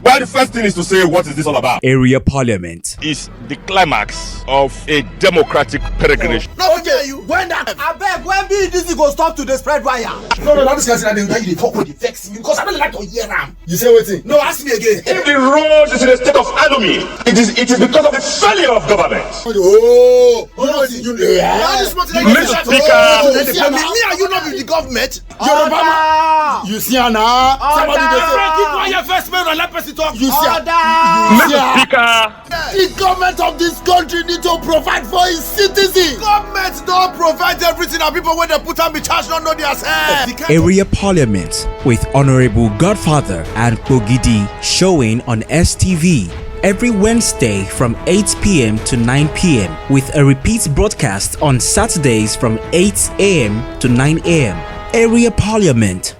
Well, the first thing is to say, what is this all about? Area Parliament Is the climax of a democratic peregrination. No, okay, you. When that? I beg, when BDC go stop to the spread wire? No, not this guy that you talk with the vex because I don't like to hear them. You say waiting? No, ask me again. If the road is in a state of anomie, it is because of the failure of government. Oh, no, you Mr. Speaker, Me and you not with the government. You see now? Somebody Keep quiet first, man, and let person talk. You see? Mr. Speaker, The government of this country need to provide for its citizens. Government don't provide everything and people when they put on the charge don't know their self. Area Parliament with Honorable Godfather and Bogidi showing on STV every Wednesday from 8 p.m. to 9 p.m. with a repeat broadcast on Saturdays from 8 a.m. to 9 a.m. Area Parliament.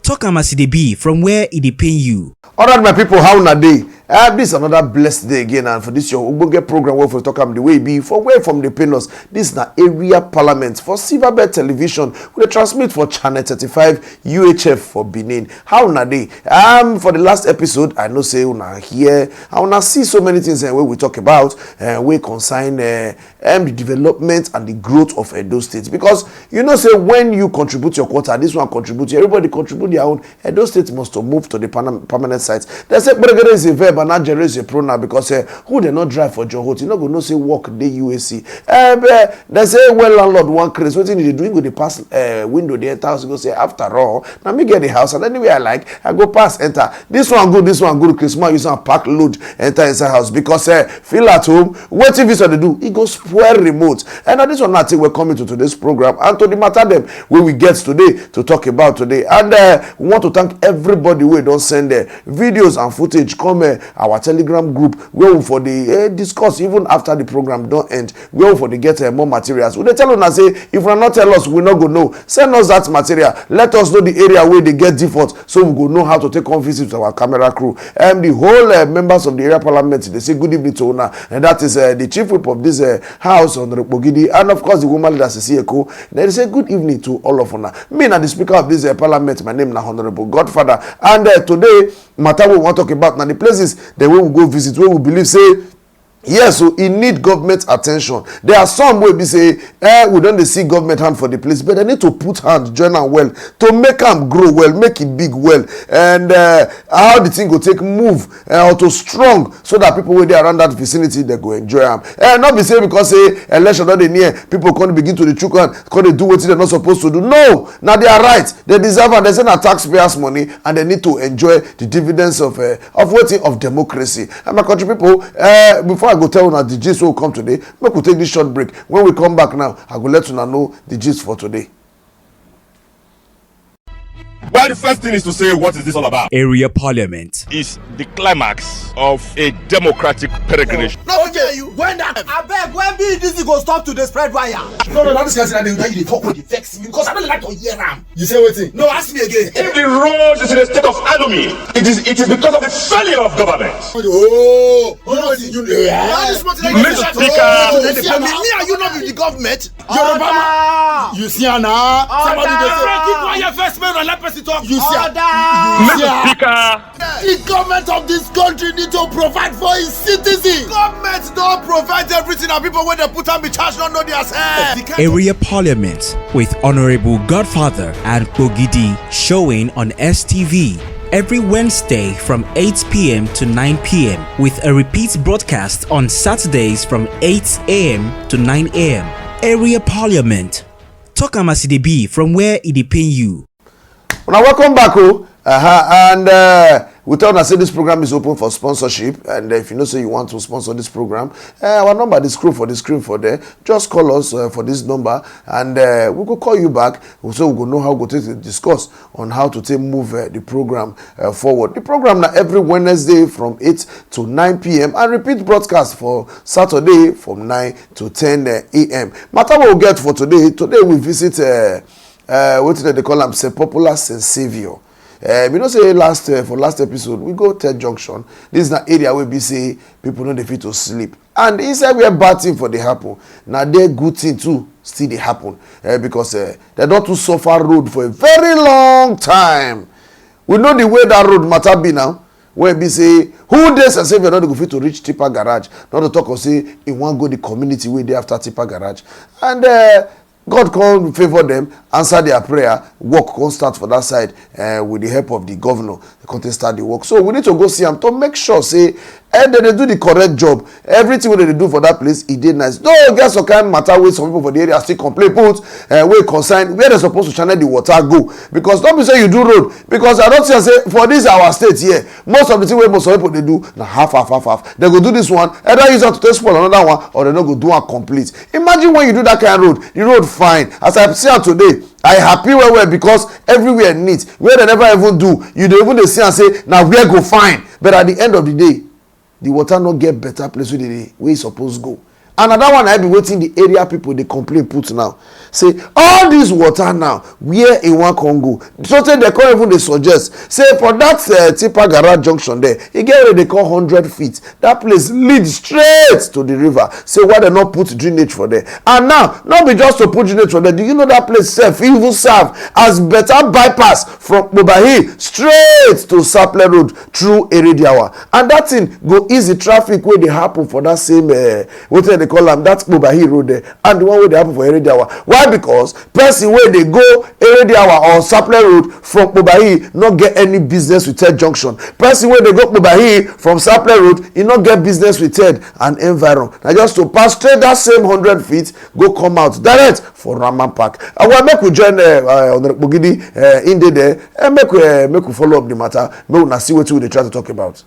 Talk Amasidebi from where it depend you. Alright, my people, how na day? This is another blessed day again, and for this your Ubunge program, where we talk the way be for where from the penos. This is the Area Parliament for Silverbird Television. We transmit for Channel 35 UHF for Benin. How na day? For the last episode, I know say una here, I wanna see so many things where we talk about, we consign the development and the growth of Edo State, because you know say when you contribute your quota, this one contribute, everybody contribute their own. Edo State must move to the permanent sites. They say Bregede is a verb and not generate a pronoun, because who they not drive for John Holt, you not go no say work the UAC. They say well landlord one craze, what they doing with the pass window the enter house, go say after all, now me get the house and anyway I like, I go pass enter. This one good, Christmas use and pack load enter inside house, because feel at home, what if they do? It goes spoil remote. And now this one nothing we're coming to today's program and to the matter them where we get today to talk about today. And we want to thank everybody who don't send videos and footage come our Telegram group where we for the discuss even after the program don't end, where we for the get more materials. When they tell us say if we not tell us we not go know, send us that material, let us know the area where they get default so we go know how to take on visit to our camera crew. And the whole members of the Area Parliament, they say good evening to Una, and that is the chief whip of this house on the Bogidi, and of course the woman leader Sisieko. They say good evening to all of Una. Me and the speaker of this Parliament, my name is Honorable Godfather, and today matter we want to talk about now the places that we will go visit where we believe say yes, so it need government attention. There are some where we say we don't see government hand for the place, but they need to put hand, join them well to make them grow well, make it big well, and how the thing go take move or to strong so that people where they around that vicinity they go enjoy them. Not be say because say election not near people can't begin to the chook and can't do what they're not supposed to do. No, now they are right. They deserve and they send a taxpayers' money and they need to enjoy the dividends of waiting of democracy. And my country people, before I go tell una the gist will come today, make we take this short break. When we come back now, I go let una know the gist for today. well, the first thing is to say, what is this all about? Area Parliament Is the climax of a democratic peregrination. No, okay, you. When that? I beg, when BDC go stop to the spread wire? No, not this guy that you talk with the vex because I don't like to hear them. You say waiting? No, ask me again. If the road is in a state of anomie, it is because of the failure of government. Oh, no, you Mr. Speaker, Me and you not with the government. You see now? Somebody Keep quiet first, man, and let person talk. You see? Mr. Speaker, The government of this country need to provide for its citizens. Government don't provide everything and people when they put on the charge don't know their self. Area Parliament with Honorable Godfather and Bogidi showing on STV every Wednesday from 8 p.m. to 9 p.m. with a repeat broadcast on Saturdays from 8 a.m. to 9 a.m. Area Parliament. Talk Amasidebi from where it depend you. Now welcome back, and we tell us say this program is open for sponsorship, and if you know say you want to sponsor this program, our number is scroll for the screen for there. Just call us for this number, and we will call you back, so we will know how we go to discuss on how to take move the program forward. The program now every Wednesday from 8 to 9 p.m. and repeat broadcast for Saturday from 9 to 10 a.m. Matter what we get for today. Today we visit what did they call them? Say popular Saint Savior. We don't say for last episode we go Ted Junction. This is an area where we say people know they fit to sleep, and inside we have bad thing for the happen. Now they good thing too still they happen because they don't to suffer road for a very long time. We know the way that road matter be now. when be say who dey say not go fit to reach Tipper garage, not to talk or say in one go the community wey dey after Tipper garage, and God come favour them, answer their prayer, work come start for that side with the help of the governor. They come start the work. So we need to go see am to make sure say they do the correct job. Everything wey they do for that place, e dey nice. No get some kind matter wey some people for the area still complain put wey concern where they supposed to channel the water go. Because don't be say you do road, because I don't see say for this our state here, most of the thing wey most of people dey do na half. They go do this one, either use am to take spoil another one, or they no go do am complete. Imagine when you do that kind of road, the road fine. As I see am today, I happy well because everywhere neat. Where they never even do, you dey even dey see am say na where go fine. But at the end of the day, the water no get better place wey e suppose go. And another one I be waiting the area people dey complain put now. Say all this water now where e wan come go. So they can't even dey suggest. Say for that Tipper garage junction there, e get where they call 100 feet. That place lead straight to the river. Say why they not put drainage for there? And now, not be just to put drainage for there. Do you know that place self even serve as better bypass from Mobahi straight to Sapele Road through Erediawa? And that thing go easy traffic wey dey happen for that same wetin they call am that Mobahi road there, and the one wey dey happen for Erediawa. Why? Because person wey dey go Erediawa or Sapele Road from Mobahi no get any business with Third Junction. Person wey dey go Mobahi from Sapele Road, e no get business with Third and Environ. Na just to pass straight that same 100 feet, go come out direct for Raman Park. And well, make we join Honorable Bogidi in there, and make we follow up the matter. Make una see wetin we dey try to talk about.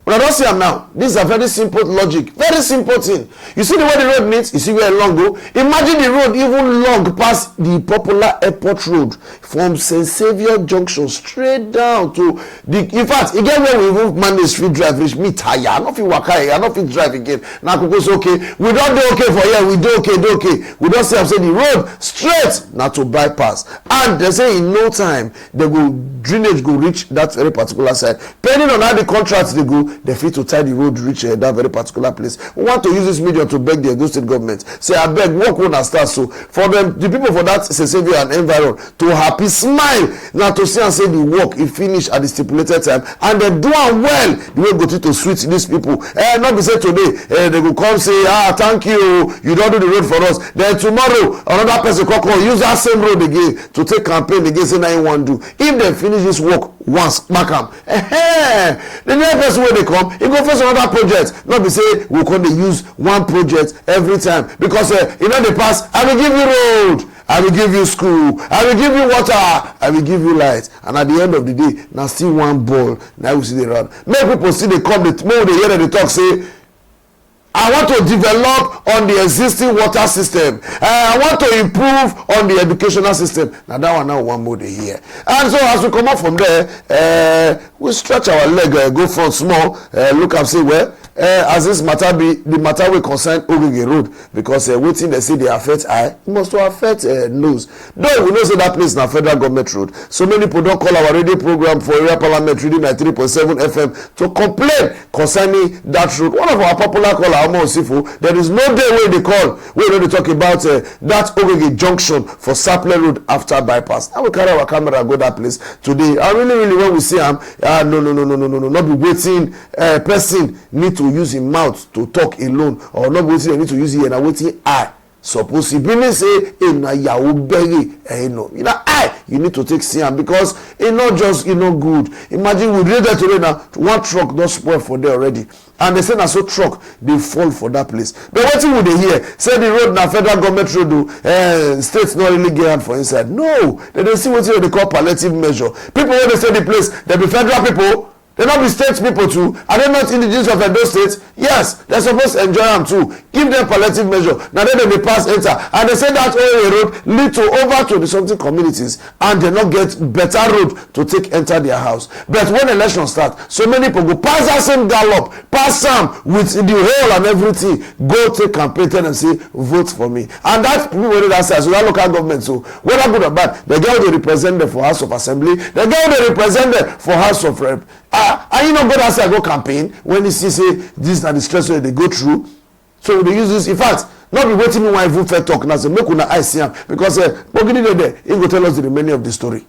But I don't see am now. This is a very simple logic, very simple thing. You see the way the road meets, you see where long go. Imagine the road even long past the popular airport road from St. Saviour Junction straight down to the. In fact, again where we even manage free drive reach me tire. I no fit waka here, I no fit drive again. Now Koko say okay, we don dey okay for here, we dey okay. We don see am say the road straight na to bypass, and they say in no time they go drainage go reach that very particular side. Depending on how the contract dey go, they fit to tie the road reach that very particular place. We want to use this medium to beg the Edo State government, say abeg work una start so for them, the people for that St. Saviour and environ to happy smile na to see am say the work e finish at the stipulated time, and dem do am well the way go to sweet these people. Not be say today they go come say thank you, you don do the road for us, then tomorrow another person come use that same road again to take campaign again say na him wan do. If dem finish this work once back am, the next person wey dey come e go face another project. Not be say we come dey use one project every time because e no dey pass. I will give you road, I will give you school, I will give you water, I will give you light, and at the end of the day na still one ball na we see dey run. Make people still dey come dey more dey hear dem dey talk say I want to develop on the existing water system. I want to improve on the educational system. Now that one now one more day here. And so as we come up from there, we stretch our leg, go front small, look and say, well, as this matter be, the matter will concern Ogege Road, because waiting they say they affect eye, it must to affect nose. Though we know say that place na federal government road. So many people don't call our radio program for area parliament reading 93.7 FM to complain concerning that road. One of our popular caller, there is no day where they call where they talk about that Ogege junction for Sapele Road after bypass. I will carry our camera go that place today. I really when we see him, no, not be waiting. Person need to use him mouth to talk alone, or not waiting. They need to use ear and waiting eye. Suppose he be say na yawo berry, you need to take CM because it not just good. Imagine we read that today now, one truck don't spoil for there already, and they say na so truck they fall for that place. But wetin would they hear? Say the road na federal government road do, states not really get hand for inside. No, they don't see wetin they call palliative measure. People when they say the place, they be federal people. They not be state people too. Are they not indigenous of Edo State? Yes, they're supposed to enjoy them too. Give them palliative measure. Now then they pass enter. And they say that road lead to over 20-something communities, and they not get better road to take enter their house. But when election start, so many people go pass that same gallop, pass some with the hole and everything, go take campaign and say, vote for me. And that people with that side, so that local government, so whether good or bad, they get what they represent them for House of Assembly, they get what they represent them for House of Rep. And you know go outside go campaign when you see say this na the stress wey they go through, so they use this. In fact, not be waiting me when even fair talk now, say make una eye see am, because Bogidi dey there, he go tell us the remaining of the story.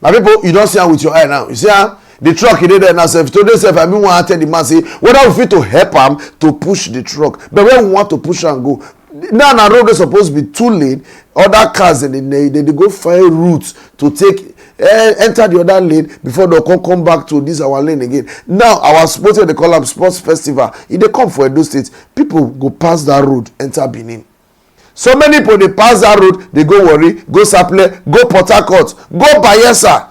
My people, you don't see am with your eye now. You see am, the truck e dey there now sef. Today sef, I bin wan tell the man say whether we fit to help am to push the truck, but when we want to push am go, now na road wey suppose be 2 lane, other cars dem dey go find route to take enter the other lane before they come back to this our lane again. Now our sports wey dey call am sports festival, e dey come for Edo State. People go pass that road enter Benin. So many people dey pass that road, dey go Warri, go Sapele, go Port Harcourt, go Bayelsa,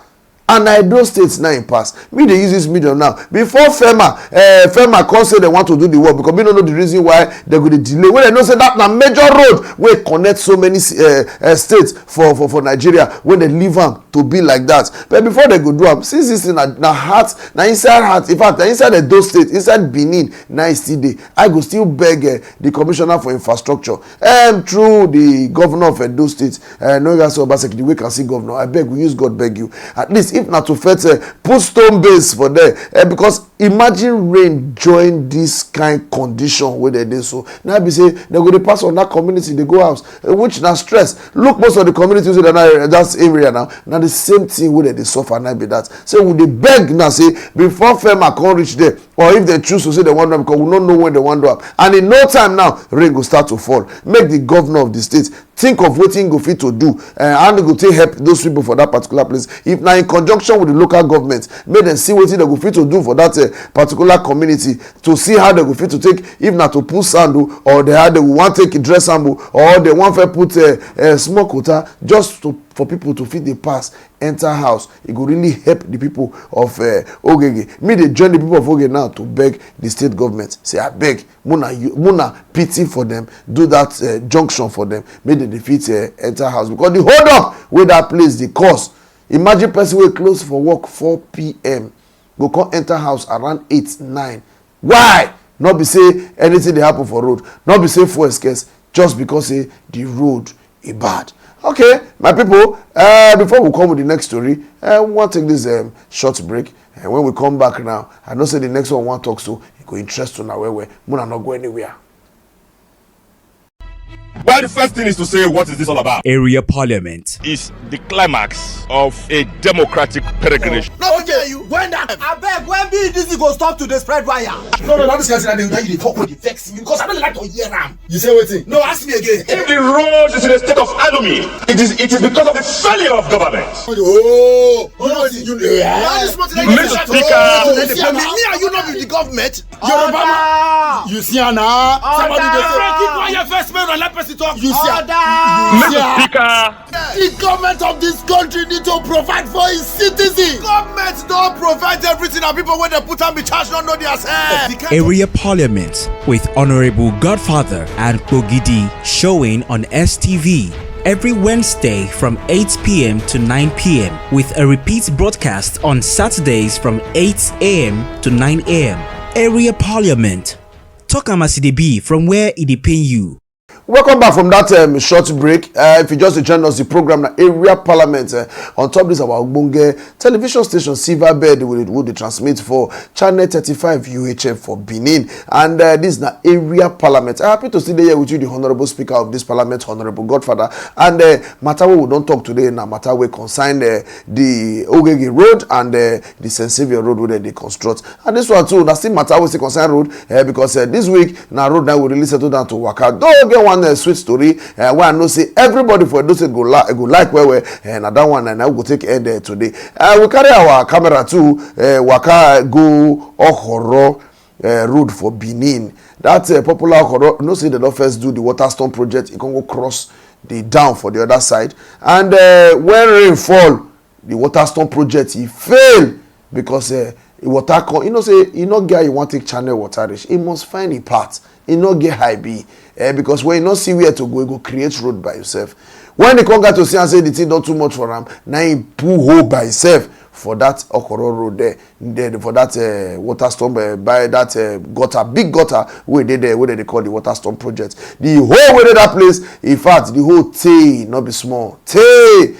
and na Edo State now im pass. Me dey use this medium now. Before FEMA come say they want to do the work because we no know the reason why they go dey delay. When they know say that na major road wey connect so many states for Nigeria, when they leave am to be like that. But before they go do am, since this thing na heart, na inside heart, in fact na inside Edo State, inside Benin, na e still dey. I go still beg the commissioner for infrastructure through the governor of Edo State, Noyinka Obaseki, the way can see governor, I beg, we use God beg you, at least if not to first put stone base for there, because imagine rain join this kind condition where they do so. Now be say they go to pass on that community, they go house, which now stress. Look, most of the communities in that area now the same thing where they suffer now be that. So would they beg now say before FEMA can reach there, or if they choose to say they want them because we don't know when they want to up. And in no time now, rain will start to fall. Make the governor of the state think of what he go fit to do, and they go take help those people for that particular place. If now in conjunction with the local government, make them see what they go fit to do for that particular community, to see how they go fit to take, if not to put sand or they want to take a dress sample, or they want to put a small quota just for people to fit the pass enter house. It go really help the people of Ogege. Me they join the people of Ogege now to beg the state government, say I beg muna pity for them, do that junction for them, make the defeat enter house, because the hold up where that place the cost. Imagine person will close for work 4 p.m. go come enter house around 8-9. Why? Not be say anything they happen for road, not be say fuel scarce, just because say the road is bad. Okay, my people, before we come with the next story, we want to take this short break. And when we come back now, I know say the next one we want to talk so it go interest to now where we not go anywhere. Well, the first thing is to say, what is this all about? Area Parliament. Is the climax of a democratic peregrination. No, okay, you. When that? I beg, when BDC go stop to the spread wire? No, this guy said that you talk with the vex because I don't like to hear them. You say waiting? No, ask me again. If the road is in a state of anomy, it is because of the failure of government. Oh, you know, Mr. Speaker, me and you not with the government. You see now? Somebody just Keep quiet first, man, and let person talk. You see Mr. Speaker, The government of this country need to provide for its citizens. Government don't provide everything, and people when they put on be charged don't know their self. Area Parliament with Honorable Godfather and Bogidi showing on STV every Wednesday from 8 p.m. to 9 p.m. with a repeat broadcast on Saturdays from 8 a.m. to 9 a.m. Area Parliament. Talk Amasidebi from where it depend you. Welcome back from that short break. If you just join us, the program na Area Parliament. On top of this, our Ogbonge television station Silverbird will they transmit for channel 35 UHF for Benin, and this na Area Parliament. I'm happy to see here with you, the Honorable Speaker of this Parliament, Honorable Godfather. And matter we don't talk today na matter we concern the Ogege Road and the St. Xavier Road where they construct. And this one too, na still matter we still concern road because this week na road now will really settle down to Waka. Don't get one sweet story where I know say everybody for those go like where and that one and I will take end there today. We carry our camera to Waka go Okoro road for Benin. That popular Okoro, you know say they don't first do the Waterstone project, it can go cross the dam for the other side, and when rain fall the Waterstone project it fail because water come, you know say you no get you want take channel water reach, it must find a path, it no get high B. Because when you not see where to go, you go create road by yourself. When they come to see and say the thing not too much for them, now you pull hole by yourself for that Okoro road there for that water storm by that gutter, big gutter where they call the water storm project. The whole way to that place, in fact, the whole tay not be small. Tay.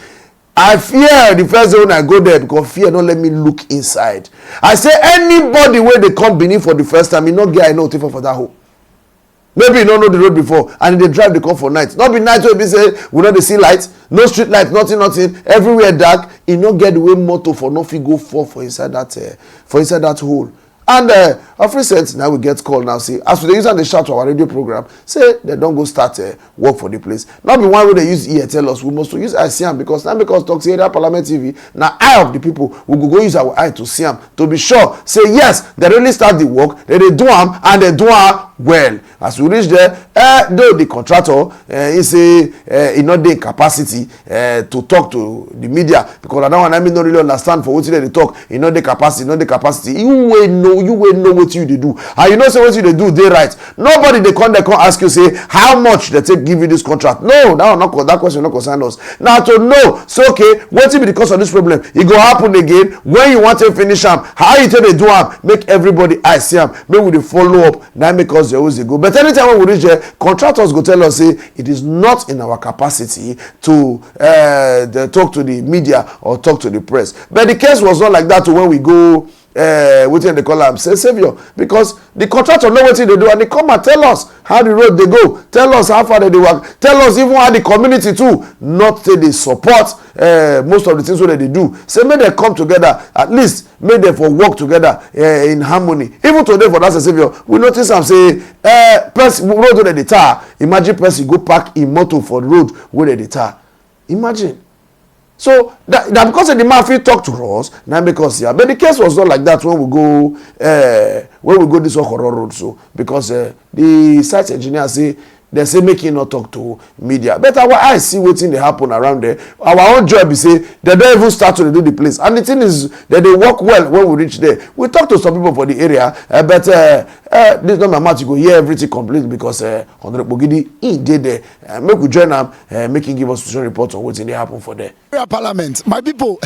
I fear the first day when I go there because fear don't let me look inside. I say anybody where they come beneath for the first time, you not get I know for that hole. Maybe you don't know the road before and they drive the car for night. Not be night where be say we not see lights, no street light, nothing, everywhere dark. You not get the way motor for nothing go for inside that hole. And of recent now we get called now say as they use and they shout to our radio program say they don't go start work for the place. Not be one way they use ear tell us we must to use eye see am because talk to Area Parliament TV now eye of the people we go use our eye to see am to be sure say yes they really start the work they do am and they do am well. As we reach there though the contractor he say he not dey capacity to talk to the media because that one I mean not really understand for what they talk. He not the capacity you will know what you do and you know say what you do they right. Nobody they come ask you say how much they take give you this contract. No, that question not concern us. Now to know so okay what be the cause of this problem, it go happen again when you want to finish am, how you tell they do am, make everybody I see am, make we dey follow up now make us they always dey go. But anytime when we reach there, contractors go tell us say it is not in our capacity to talk to the media or talk to the press. But the case was not like that when we go wetin they call am say saviour, because the contractor know wetin they do and they come and tell us how the road they go, tell us how far they work, tell us even how the community too not say they support most of the things wey they do. Say make they come together, at least make them for work together in harmony. Even today for that saviour, we notice am say person road wey dey tar, imagine person go park im motor for road wey dey tar, imagine. So that because the man fit talk to us now, because yeah, but the case was not like that when we go this Okoro road. So because the site engineer say they say make him not talk to media, but our eyes see wetin dey happen around there. Our own job is say they don't even start to do the place, and the thing is that they work well when we reach there. We talk to some people for the area, but this not my mouth, you go hear everything complete because Honorable Bogidi he did there. Make we join am, make him give us social report on wetin dey happen for there. Area Parliament, my people,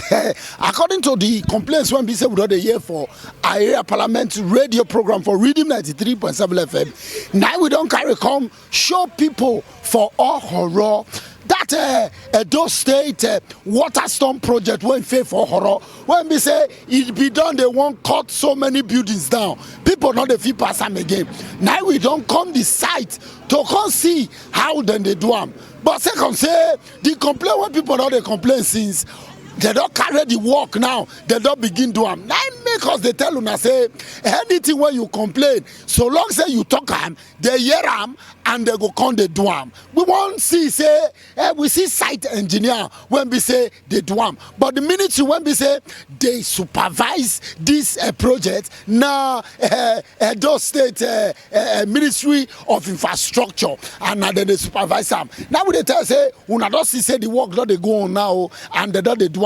according to the complaints when we say we don't hear for area Parliament radio program for Rhythm 93.7 FM, now we don't carry come show people for all horror that Edo State water storm project when fail for horror. When we say it be done, they won't cut so many buildings down. People not the feel pass them again. Now we don't come the site to come see how then they do them. But second say the complaint when people not they complain since they don't carry the work now, they don't begin do them. Now make us they tell una say anything when you complain, so long say you talk them, they hear them and they go come they do them. We won't see say we see site engineer when we say they do them, but the minute you when we say they supervise this project now, Edo State Ministry of Infrastructure and now they supervise them. Now we they tell say una don't see say the work that they go on now and they don't they do them.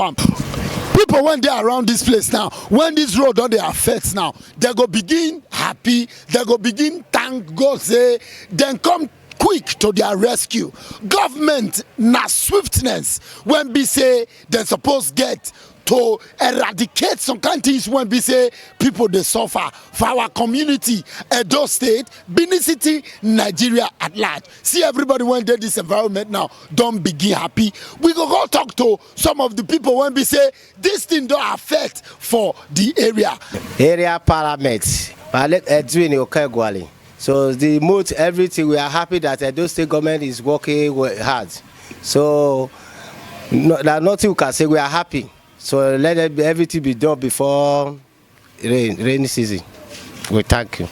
People when they are around this place now, when this road don't they affect now, they go begin happy, they go begin thank God, say then come quick to their rescue. Government na swiftness when we say they supposed get to eradicate some kind of things when we say people they suffer for our community, Edo State, Benin City, Nigeria at large. See everybody when they this environment now don't begin happy. We go talk to some of the people when we say this thing don't affect for the area. Area Parliament, so the mood, everything, we are happy that Edo State government is working hard. So nothing we can say, we are happy. So let everything be done before rainy season. We thank you.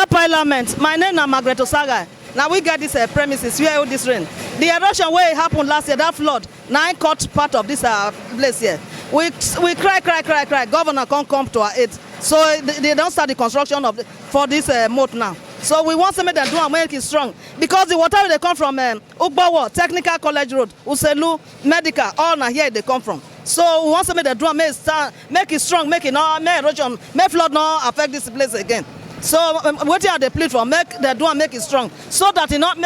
Parliament, my name is Margaret Osaga. Now we get this premises where all this rain. The erosion where it happened last year, that flood, now it caught part of this place here. We cry. Governor can't come to our aid. So they don't start the construction of for this moat now. So we want to make them do and make it strong. Because the water they come from Ugbawo, Technical College Road, Uselu, Medical, all now here they come from. So we want to make them do and make it strong, make it not, make erosion, make flood not affect this place again. So what are the plead for? Make the do and make it strong, so that it not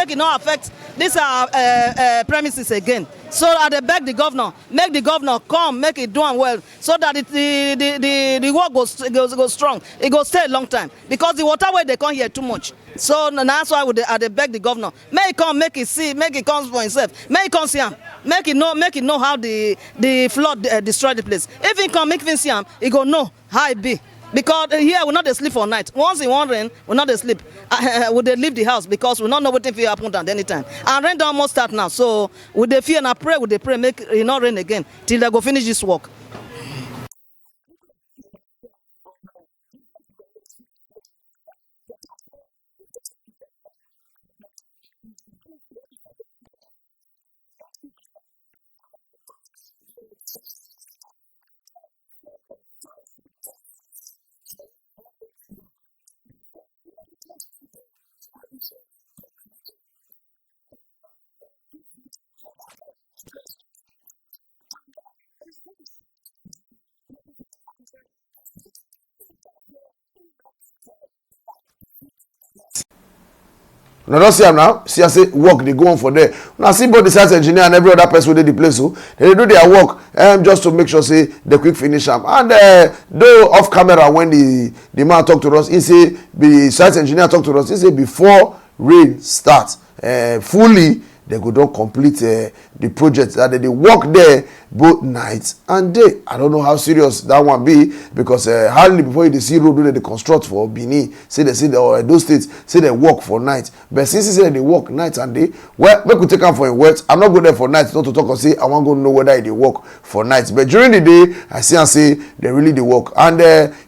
affect these premises again. So I beg the governor, make the governor come, make it do well, so that the work goes strong. It goes stay a long time because the waterway they come here too much. So that's why I beg the governor, make it come, make it see, make it come for himself, make it come see him, make it know how the flood destroyed the place. If he come, make him see him, he go know how it be. Because here we not they sleep for night. Once in one rain, we not they sleep. We they leave the house because we not know what if it happen at any time. And rain don't almost start now. So we they fear and pray, we they pray make it not rain again till they go finish this work. Now don't see am now. See I say work they go on for there. Now see both the site engineer and every other person wey dey the place so they do their work just to make sure say they quick finish am. And though off camera when the man talk to us, he say the site engineer talk to us, he say before rain start fully they go don complete the project that they work there both night and day. I don't know how serious that one be because hardly before you see road wey they construct for Benin say those states say they work for night, but since he say they work night and day, well make we take am for im words. I'm not go there for night not to talk or say I wan go know whether they work for night, but during the day I see and say they really dey work. And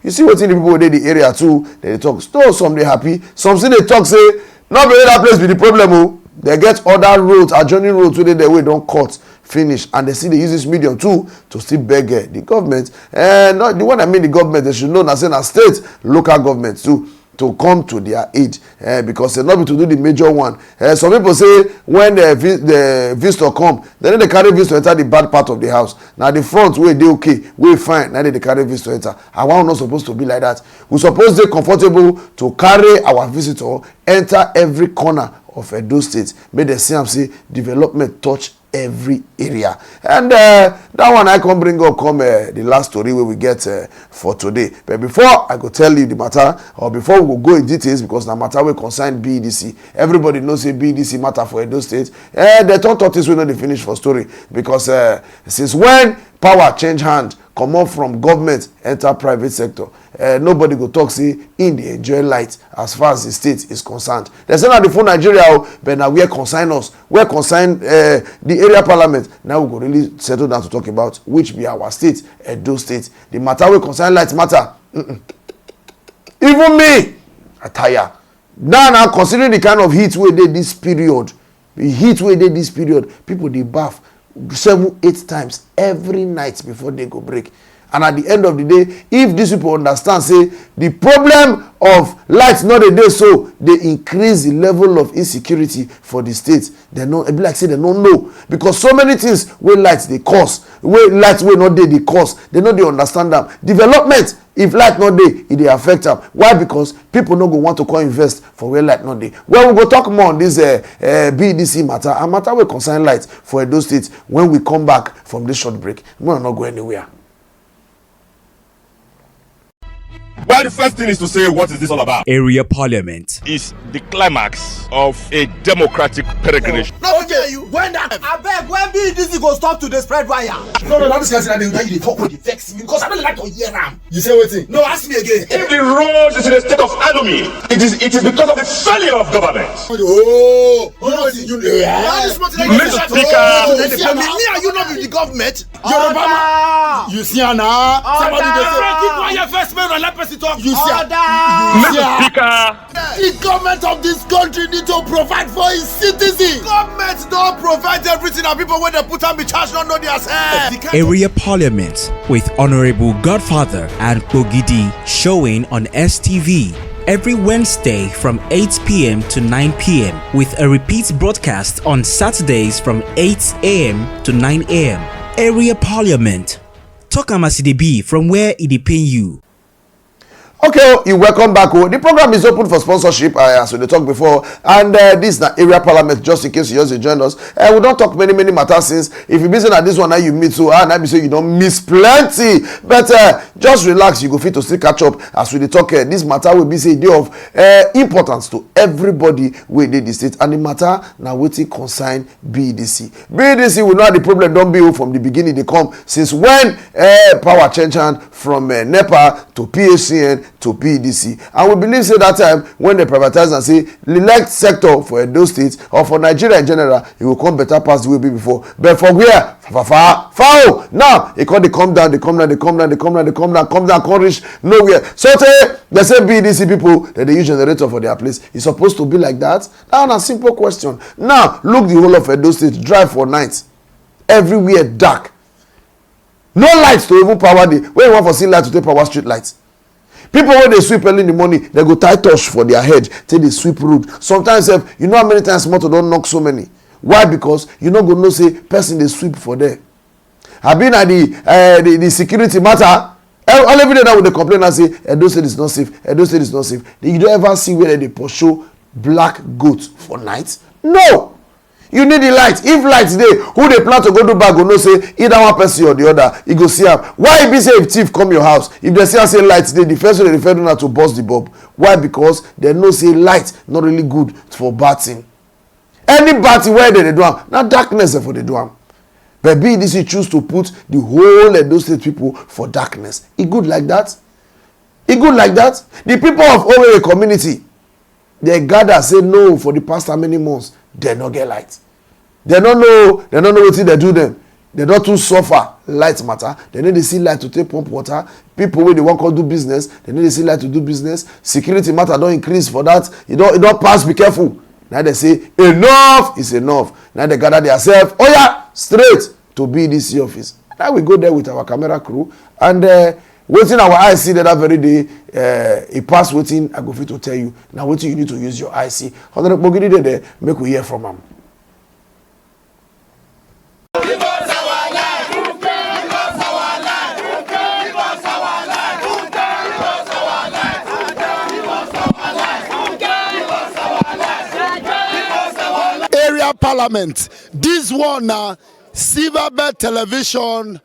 you see wetin the people wey dey the area too they talk. So some dey happy, some still dey talk say not be that place be the problem o. They get other roads, adjoining roads wey dey there wey don cut finish, and they see they use this medium too to still beg the government. Not the one I mean the government, they should know na say na state, local government too to come to their aid because they not be to do the major one. Some people say when the visitor come, then they carry visitor enter the bad part of the house. Now the front way they okay, we fine. Now they carry visitor enter. And we're not supposed to be like that. We supposed to be comfortable to carry our visitor enter every corner of Edo State. Make them see am say development touch every area. And that one I can bring up the last story where we get for today. But before I go tell you the matter, or before we go in details, because the matter will concern BDC. Everybody knows a BDC matter for Edo State. They don't thought this will not finish for story because since when power change hand, come up from government enter private sector, nobody go talk say in the enjoy light as far as the state is concerned. They say now the full Nigeria, but now where concern us, where concern the area parliament. Now we go really settle down to talk about which be our state, Edo State. The matter will concern light matter. Even me, I tire. Now considering the kind of heat we did this period, people they bath 7-8 times every night before they go break. And at the end of the day, if these people understand say the problem of light not a day, so they increase the level of insecurity for the state, they know it be like say they don't know, because so many things where light they cause, where light will not they cause, they know they understand them. Development, if light not dey, it dey affect them. Why? Because people no go want to come invest for where light not dey. Well, we go talk more on this BDC matter, and matter will concern light for Edo State when we come back from this short break. We will not go anywhere. Well, the first thing is to say, what is this all about? Area Parliament Is the climax of a democratic peregrination. No, okay, you when that abeg when BDC go stop to the spread wire. No, not this kind of thing. You talk with the vex me because I don't like to hear am. You say wetin? No, ask me again. If the road is in a state of anomy, it is because of the failure of government. Oh, you Mr. Speaker, me and you not with the government. You see now? Somebody dey say keep quiet first, man, and let person talk. You see? Mr. Speaker, The government of this country need to provide for its citizens. Government don't provide everything, and people when they put on the charge don't know their self. Area Parliament with Honorable Godfather and Bogidi showing on STV every Wednesday from 8 p.m. to 9 p.m. with a repeat broadcast on Saturdays from 8 a.m. to 9 a.m. Area Parliament. Talk Amasidebi from where it pain you. Okay, you welcome back. The program is open for sponsorship, as we talked before, and this is the area parliament. Just in case you just joined us, we don't talk many matters since. If you miss at this one, now you meet so, and I be say you don't miss plenty. But just relax, you go fit to still catch up as we talk. This matter will be say day of importance to everybody within the state, and the matter now waiting concern BDC. BDC will know the problem don't be from the beginning. They come since when power change hand from NEPA to PHCN to PDC, and we believe say that time when they privatize and say the elect sector for Edo State or for Nigeria in general, it will come better past the way before. But for where far now it come down, come down, come reach nowhere. So they say BDC people that they use generator for their place. It's supposed to be like that. That's a simple question. Now look the whole of Edo State, drive for night, everywhere dark, no lights to even power the when you want for see light to take power street lights. People when they sweep early in the morning, they go tie touch for their head till they sweep road. Sometimes you know how many times motor don't knock so many. Why? Because you not gonna say person they sweep for there. I've been at the security matter. All every day now with the complaint and say Edo State is not safe. Edo State is not safe. You don't ever see where they pursue black goat for night? No. You need the light. If light dey, who dey plan to go do bag go know say either one person or the other, you go see am. Why e be say if thief come your house, if they see am say light dey, the first way they refer na to burst the bulb? Why? Because they know say light not really good for bad thing. Any bad thing where they do am, na darkness for they do am. But BDC choose to put the whole Edo State people for darkness. E good like that? E good like that? The people of Owerri community, they gather say no for the past how many months, they no get light. They don't know wetin they do them. They don't too suffer light matter. They need to see light to take pump water. People wey dey wan come do business, they need to see light to do business. Security matter don increase for that. E don pass, be careful. Now they say enough is enough. Now they gather themselves, oh yeah, straight to BDC office. Now we go there with our camera crew and wetin our eye see that very day, e pass wetin I go fit to tell you. Now wetin you need to use your eye see. Honorable Bogidi dey there, make we hear from am. Parliament. This one now, Silverbird Television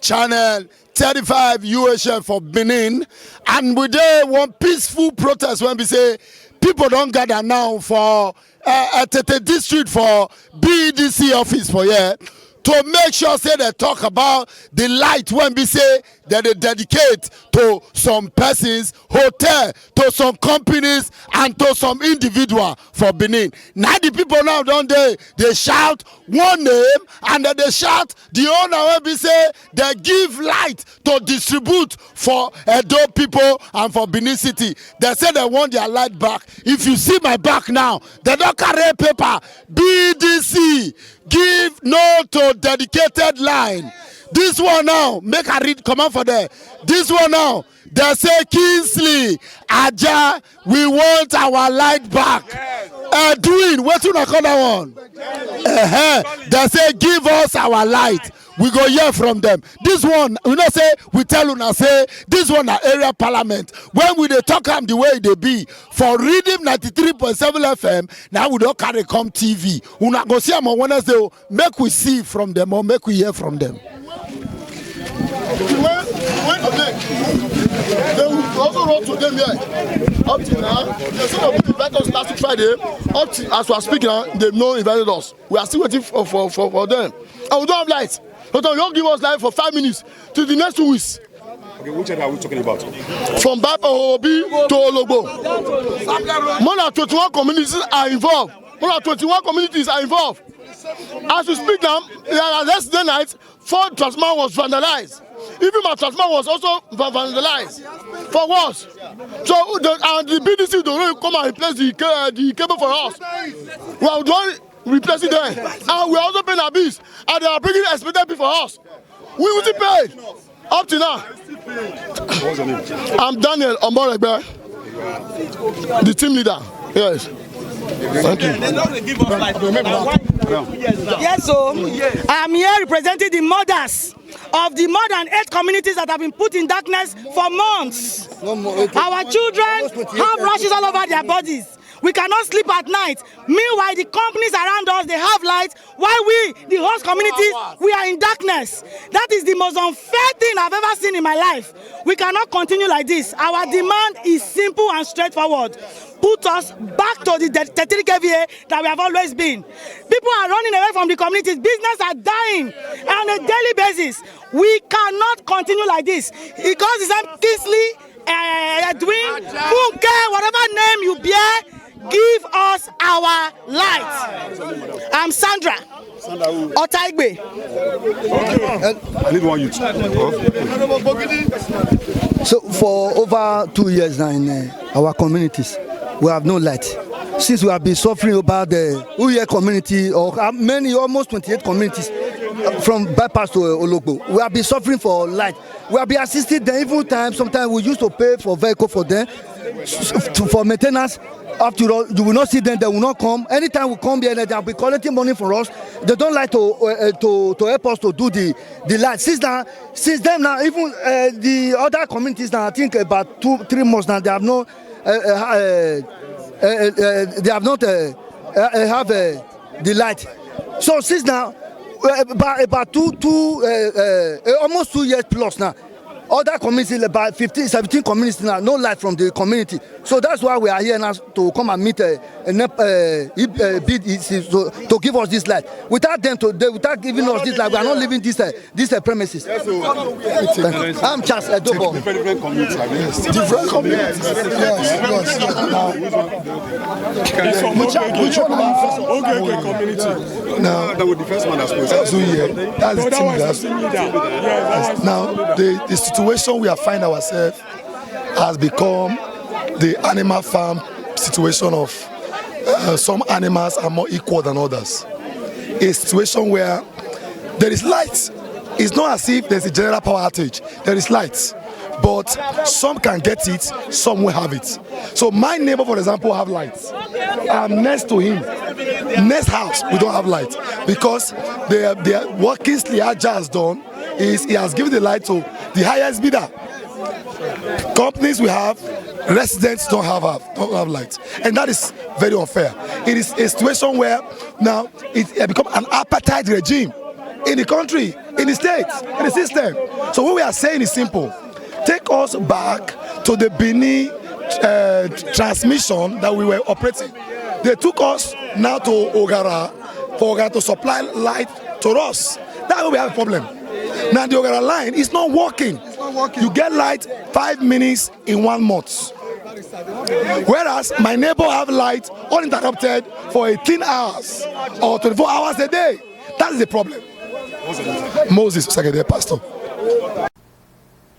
channel 35 UHF for Benin, and we there one peaceful protest when we say people don't gather now for at the district for BDC office for here to make sure say they talk about the light when we say that they dedicate to some persons, hotel, to some companies, and to some individual for Benin. Now the people now don't they shout one name and then they shout the owner when we say they give light to distribute for Edo people and for Benin City. They say they want their light back. If you see my back now, they don't carry paper. BDC give no to dedicated line. This one now, make a read, come on for there. This one now, they say Kingsley, Aja, we want our light back. Doing, what you call that one? They say give us our light. We go hear from them. This one, we not say, we tell you now say, this one na area parliament. When we dey talk am the way they be, for Redeem 93.7 FM, now we don't carry come TV. We not go see them on Wednesday, make we see from them or make we hear from them. They also wrote to them here. Up to now, they said they invited us last Friday. Up to, as we are speaking now, they've not invited us. We are still waiting for them. And we don't have lights. So they don't give us light for 5 minutes to the next 2 weeks. Okay, which area are we talking about? From Bapa Obi to Ologbo. More than 21 communities are involved. More than 21 communities are involved. As we speak now, yesterday night, 4 transformers was vandalized. Even my transformer was also vandalized. For what? So the BDC don't come and replace the cable for us. We are doing replacing them, and we are also paying our bills, and they are bringing expected bill for us. We will pay up to now. What's your name? I'm Daniel Omboregbe, the team leader. Yes. Thank you. Yes, so I'm here representing the mothers of the more than 8 communities that have been put in darkness for months. Our children have rashes all over their bodies. We cannot sleep at night. Meanwhile, the companies around us, they have light, while we, the host communities, we are in darkness. That is the most unfair thing I've ever seen in my life. We cannot continue like this. Our demand is simple and straightforward. Put us back to the 33 kVA that we have always been. People are running away from the communities. Businesses are dying on a daily basis. We cannot continue like this. Because it's Kingsley, Edwin, Funke, whatever name you bear, give us our light. I'm Sandra Otaigbe. I need one youth. So for over 2 years now in our communities, we have no light. Since we have been suffering about the Uye community, or many, almost 28 communities, from bypass to Ologbo, we have been suffering for light. We have been assisted them even time. Sometimes we used to pay for vehicle for them, for maintenance. After all, you will not see them, they will not come. Anytime we come here, they will be collecting money for us. They don't like to help us to do the light. Since then now, even the other communities now, I think about 2-3 months now, they have no they have not have the light. So since now, about almost 2 years plus now, other communities, about 15, 17 communities now, no light from the community. So that's why we are here now to come and meet to give us this light. Without them, without giving us this light, we are not leaving this premises. I'm just a double. Different communities. Different communities. Which one are you from? Okay, community. Now, that was the first one I spoke. so yeah, that's the team now the situation we are finding ourselves has become the animal farm situation of some animals are more equal than others. A situation where there is light. It's not as if there's a general power outage. There is light, but some can get it, some will have it. So my neighbor, for example, have lights. Next to him, next house, we don't have light because what Kingsley Aja has done is he has given the light to the highest bidder. Companies we have, residents don't have light, and that is very unfair. It is a situation where now it become an apartheid regime in the country, in the states, in the system. So what we are saying is simple: take us back to the Benin transmission that we were operating. They took us now to Ogara for Ogara to supply light to us. That's where we have a problem. Now the Ogara line is not working. You get light 5 minutes in 1 month. Whereas my neighbor have light uninterrupted for 18 hours or 24 hours a day. That is the problem. Moses, Secretary Pastor.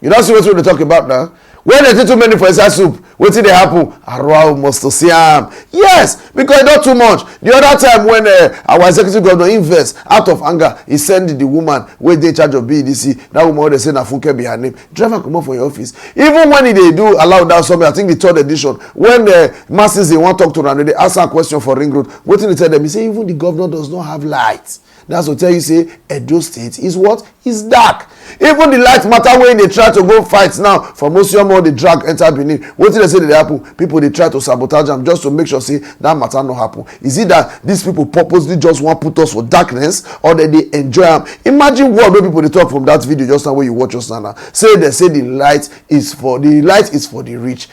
You don't see what we're talking about now. When they take too many for inside soup, what did they happen? Arwah must to see him. Yes, because not too much. The other time when our executive governor invest out of anger, he sent the woman where they in charge of BEDC. That woman they say Nafunke be her name. Driver come up from your office. Even when they do allow that something, I think the 3rd edition, when the masses they want to talk to them, they ask a question for Ring Road. What did they tell them? He say even the governor does not have light. That's what tell you say Edo State is what? Is dark. Even the light matter when they try to go fight now for Mosiomo the drag enter Benin. What did they say that they happen? People they try to sabotage them just to make sure say that matter no happen. Is it that these people purposely just want to put us for darkness or that they enjoy them? Imagine what people they talk from that video just now when you watch us now. Say they say the light is for the rich.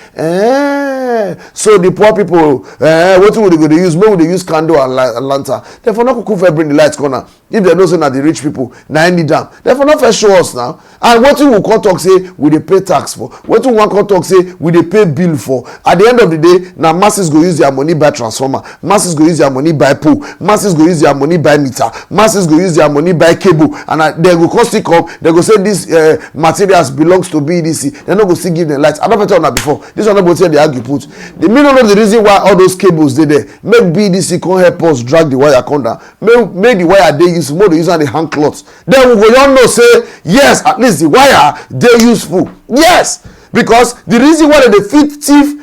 So the poor people what would they go to use? Maybe they use candle and lantern. Therefore not could bring the lights corner. If they know say that the rich people now need them. Therefore not first show us now. And what we will come talk say we dey pay tax for. What we want come talk say we dey pay bill for. At the end of the day, now masses go use their money buy transformer. Masses go use their money buy pole. Masses go use their money buy meter. Masses go use their money buy cable. And they go cost it up. They go say this materials belongs to BEDC. They no go still give them lights. I don't tell that before. This one about say they argue put. The meaning of the reason why all those cables they there make BEDC come help us drag the wire come down. Make the wire they use more. They use on the hand cloths. Then we go on know say yes, at least the wire they useful. Yes, because the reason why they fit thief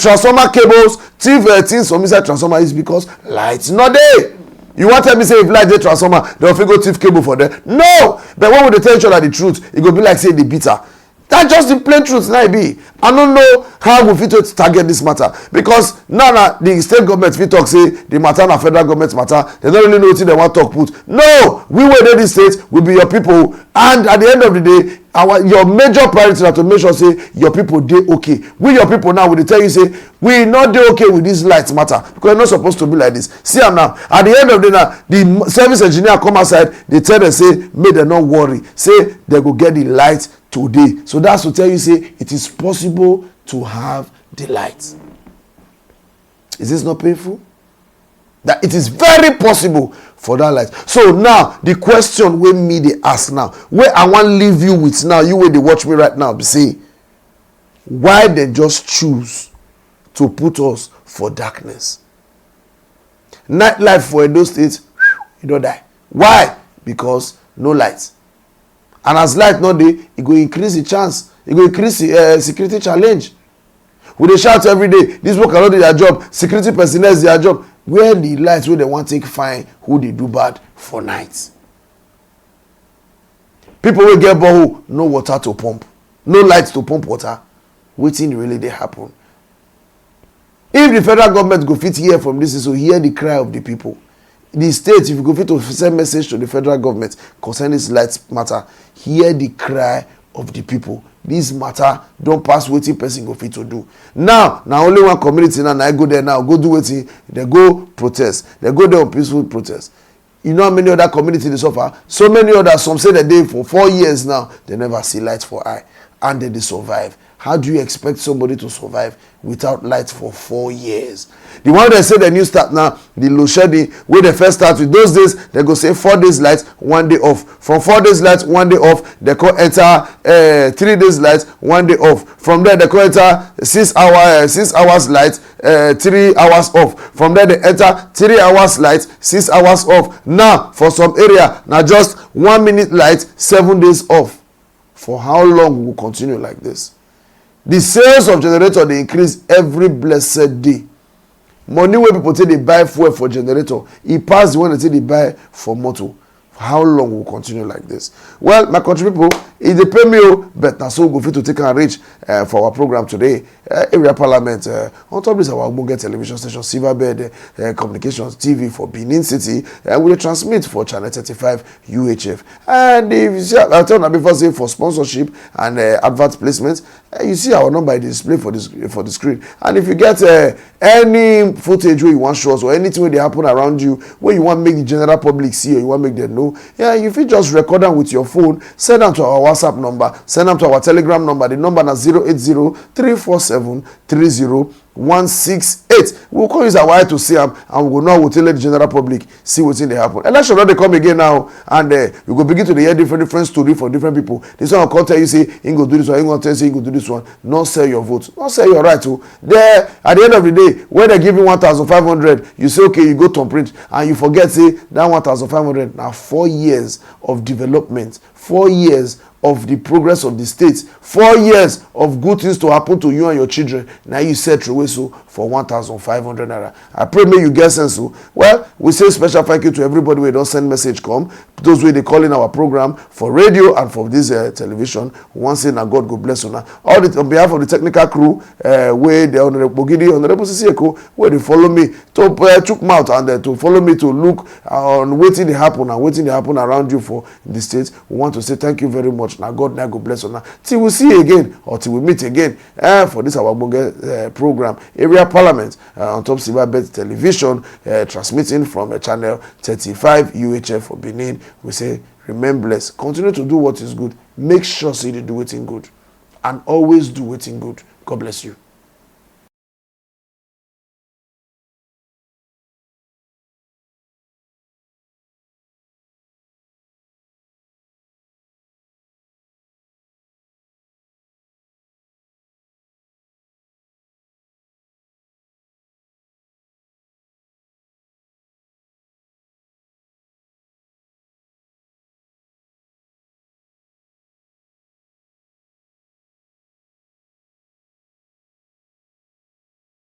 transformer cables, thief things from inside transformer is because lights not there. You want to tell me say if light dey transformer, they will go thief cable for them? No, but when we dey tell each other the truth, it go be like say the bitter. That's just the plain truth now. Be I don't know how we fit to target this matter because now the state government fit talk say the matter na federal government matter. They don't really know wetin they want talk put. No, we wey dey this state will be your people, and at the end of the day, your major priority na to make sure say your people dey okay. We your people now we dey tell you say we not dey okay with this light matter because e no supposed to be like this. See am now. At the end of the day now, the service engineer come outside. They tell them say make dem no worry. Say they go get the light today. So that's to tell you say it is possible to have the light. Is this not painful? That it is very possible for that light. So now the question wey me dey ask now, where I want leave you with now, you wey dey watch me right now, be say why they just choose to put us for darkness? Nightlife for Edo State, you don't die. Why? Because no light. And as light no dey, e go increase the chance, e go increase the security challenge. We dey shout every day, this worker no do their job, security personnel is their job. Where the lights wey they want take find who dey do bad for night? People wey get borehole, no water to pump, no light to pump water. Wetin really dey happen? If the federal government go fit hear from this, so hear the cry of the people. The state, if you go fit to send message to the federal government concerning this light matter, hear the cry of the people. This matter don't pass wetin person go fit to do. Now only one community now, I go there now, go do wetin, they go protest. They go there on peaceful protest. You know how many other communities they suffer? So many others, some say that they for 4 years now, they never see light for eye, and then they survive. How do you expect somebody to survive without light for 4 years? The one that say the new start now, the load shedding, where they first start with those days, they go say 4 days light, 1 day off. From 4 days light, 1 day off, they go enter 3 days light, 1 day off. From there, they go enter 6 hours light, 3 hours off. From there, they enter 3 hours light, 6 hours off. Now, for some area, now just 1 minute light, 7 days off. For how long will we continue like this? The sales of generator they increase every blessed day. Money wey people take they buy fuel for generator, e pass the one they take they buy for motor. How long will continue like this? Well, my country people, if they pay me, but now so go fit to take and reach for our program today. Area Parliament, on top of this, our Ogbonge television station, Silverbird Communications TV for Benin City, and we transmit for Channel 35 UHF. And if you see, I told you before, say for sponsorship and advert placement, you see our number display for the screen. And if you get any footage where you want show us or anything where they happen around you, where you want to make the general public see or you want to make them know, yeah, if you just record them with your phone, send them to our WhatsApp number, send them to our Telegram number. The number is 080-347-30168. We'll call use our eye to see them, and we will know we'll tell the general public see what's in the happen. Election they come again now, and we go begin to hear different story for different people. This one will tell you say, "You go do this one," you go tell you say, "You go do this one." Not sell your vote, not sell your right to. There at the end of the day, when they give you 1,500, you say okay, you go to print, and you forget say that 1,500 now 4 years of development, 4 years of the progress of the state, 4 years of good things to happen to you and your children. Now you set through so for 1,500 naira. I pray may you get sense. So well, we say special thank you to everybody who don't send message come. Those way they call in our program for radio and for this television. Once in, God go bless you now. All the, on behalf of the technical crew, where the Honorable Bogidi, Honorable Sisieko, where they follow me to chook mouth and to follow me to look on waiting to happen and waiting to happen around you for the state. We want to say thank you very much. Now God bless you now. Till we see you again or till we meet again for this our program, Area Parliament on top Silverbird Television, transmitting from Channel 35 UHF for Benin. We say remain blessed. Continue to do what is good. Make sure so you do it in good. And always do it in good. God bless you.